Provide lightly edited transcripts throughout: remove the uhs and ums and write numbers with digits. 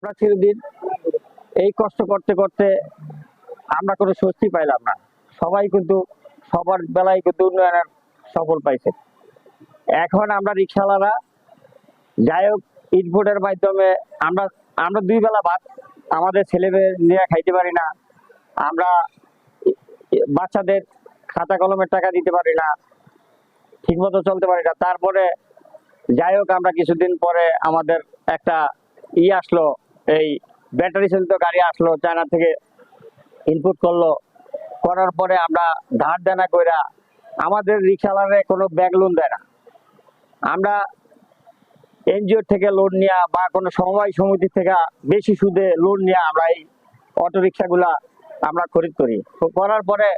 আমরা চিরদিন এই কষ্ট করতে করতে আমরা কোনো স্বস্তি পাইলাম না। সবাই কিন্তু সবার বেলায় কিন্তু উন্নয়নের সফল পাইছে। এখন আমরা রিক্সাওয়ালারা যাই হোক ইনপুটের মাধ্যমে আমরা আমরা দুই বেলা ভাত আমাদের ছেলেমেয়ে নিয়ে খাইতে পারি না। আমরা বাচ্চাদের খাতা কলমের টাকা দিতে পারি না, ঠিক মতো চলতে পারি না। তারপরে যাই হোক আমরা কিছুদিন পরে আমাদের একটা আসলো, এই ব্যাটারি চালিত গাড়ি আসলো, চায়না থেকে ইনপুট করলো। করার পরে আমরা ধার দেনা কইরা আমাদের রিক্সাওয়ালারে কোনো ব্যাংক লোন দেয় না। আমরা এনজিও থেকে লোন নেওয়া বা কোনো সমবায় সমিতি থেকে বেশি সুদে লোন নিয়ে আমরা এই অটো রিক্সাগুলা আমরা খরিদ করি। তো করার পরে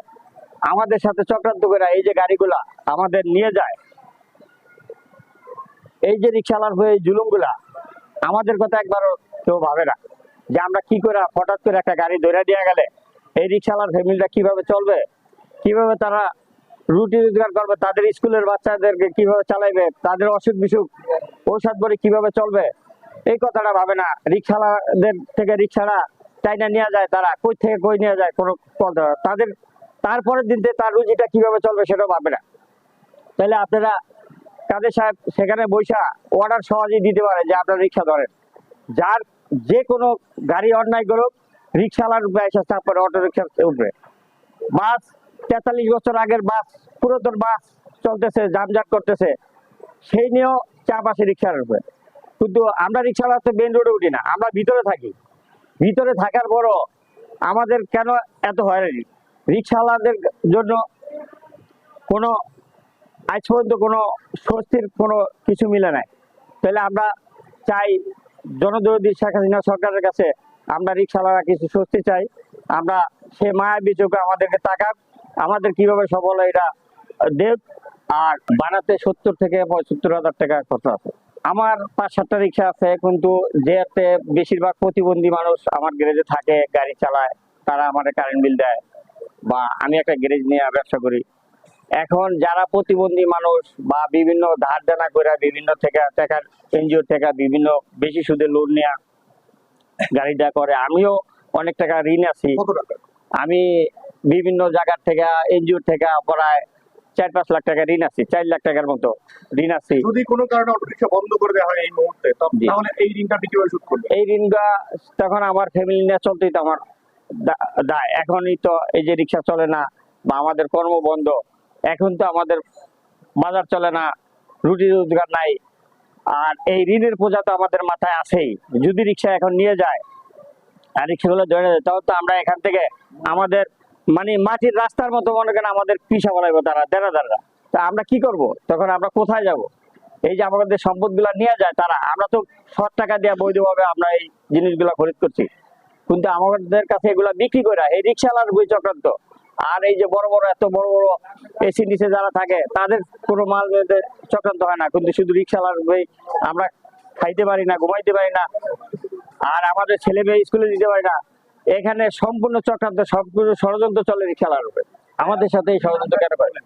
আমাদের সাথে চক্রান্ত করে এই যে গাড়িগুলা আমাদের নিয়ে যায়, এই যে রিক্সাওয়ালার হয়ে জুলুমগুলা, আমাদের কথা একবারও কেউ ভাবে না যে আমরা কি করে হঠাৎ করে একটা গাড়ি ধরে দিয়ে গেলে এই রিক্সাওয়ালার ফ্যামিলিটা কিভাবে চলবে, কিভাবে তারা রুটি রোজগার করবে, তাদের স্কুলের বাচ্চাদেরকে কিভাবে চালাইবে, তাদের অসুখ বিসুখ ঔষধ করে কিভাবে চলবে, এই কথাটা ভাবে না। রিক্সাওয়ালাদের থেকে রিক্সাটা চাইনা নিয়ে যায়, তারা কই থেকে কই নিয়ে যায় কোনো কথা, তাদের তারপরের দিন তার রুজিটা কিভাবে চলবে সেটাও ভাবে না। তাহলে আপনারা কাদের সাহেব সেখানে বৈশা অর্ডার সহজেই দিতে পারে যে আপনার রিক্সা ধরেন, যার যে কোনো গাড়ি অন্যায় করুক রিক্সাওয়ালার উপরে এসে চাপ করে অটো রিক্সার উপরে। বাস 43 বছর আগের বাস, পুরাতন বাস চলতেছে, যানজট করতেছে, সেই নিয়েও চাপ আসে রিক্সার উপরে। কিন্তু আমরা রিক্সাওয়ালা তো মেন রোডে উঠি না, আমরা ভিতরে থাকি। ভিতরে থাকার পরও আমাদের কেন এত হয়রানি? রিক্সাওয়ালাদের জন্য কোনো আজ পর্যন্ত কোনো স্বস্তির কোনো কিছু মিলে নাই। তাহলে আমরা চাই জনদরদি শেখ হাসিনা সরকারের কাছে আমরা রিক্সাওয়ালারা কিছু স্বস্তি চাই। আমরা সে মায়াবী চোখে আমাদেরকে তাকাক, আমাদের কিভাবে সফল এটা দেব। আর বানাতে 70 থেকে 75 হাজার টাকা খরচ আছে। আমার 5-7টা রিক্সা আছে, কিন্তু যেতে বেশিরভাগ প্রতিবন্ধী মানুষ আমার গ্যারেজে থাকে, গাড়ি চালায়, তারা আমাদের কারেন্ট বিল দেয়, বা আমি একটা গ্যারেজ নিয়ে ব্যবসা করি। এখন যারা প্রতিবন্ধী মানুষ বা বিভিন্ন ধার দেনা করে বিভিন্ন টাকার এনজিও থেকে বিভিন্ন বেশি সুদে লোন নেওয়া গাড়িটা করে, আমিও অনেক টাকা ঋণ আছি। আমি বিভিন্ন জায়গার থেকে এনজিও থেকে প্রায় 4-5 লাখ টাকা ঋণ আছি, 4 লাখ টাকার মতো ঋণ আছি। যদি কোনো কারণে অটো রিক্সা বন্ধ করে দেওয়া হয় এই মুহূর্তে, তাহলে এই ঋণটা কিভাবে শোধ করবে? এই ঋণটা তখন আমার ফ্যামিলি নিয়ে চলতেই তো আমার দায়। এখনই তো এই যে রিক্সা চলে না বা আমাদের কর্ম বন্ধ, এখন তো আমাদের বাজার চলে না, রুটি রোজগার নাই, আর এই ঋণের বোঝা তো আমাদের মাথায় আছেই। যদি রিক্সা এখন নিয়ে যায় আর রিক্সাগুলো ধরে যায়, তাহলে তো আমরা এখান থেকে আমাদের মানে মাটির রাস্তার মতো মনে করেন আমাদের পিছা বলাইবো তারা দেনাদাররা। তা আমরা কি করব? তখন আমরা কোথায় যাব? এই যে আমাদের সম্পদ গুলা নিয়ে যায় তারা, আমরা তো শর্ট টাকা দিয়ে বৈধভাবে আমরা এই জিনিসগুলা খরিদ করছি, কিন্তু আমাদের কাছে এগুলা বিক্রি করে এই রিক্সাওয়ালার বই চক্রান্ত। আর এই যে বড় বড় এত বড় বড় এসি নিচে যারা থাকে তাদের কোনো মাল চক্রান্ত হয় না, কিন্তু শুধু রিক্সাওয়ালার বই আমরা খাইতে পারি না, ঘুমাইতে পারি না, আর আমাদের ছেলে মেয়ে স্কুলে দিতে পারি না। এখানে সম্পূর্ণ চক্রান্ত, সম্পূর্ণ ষড়যন্ত্র চলে রিক্সাওয়ালার উপরে। আমাদের সাথে এই ষড়যন্ত্র কেন করেন?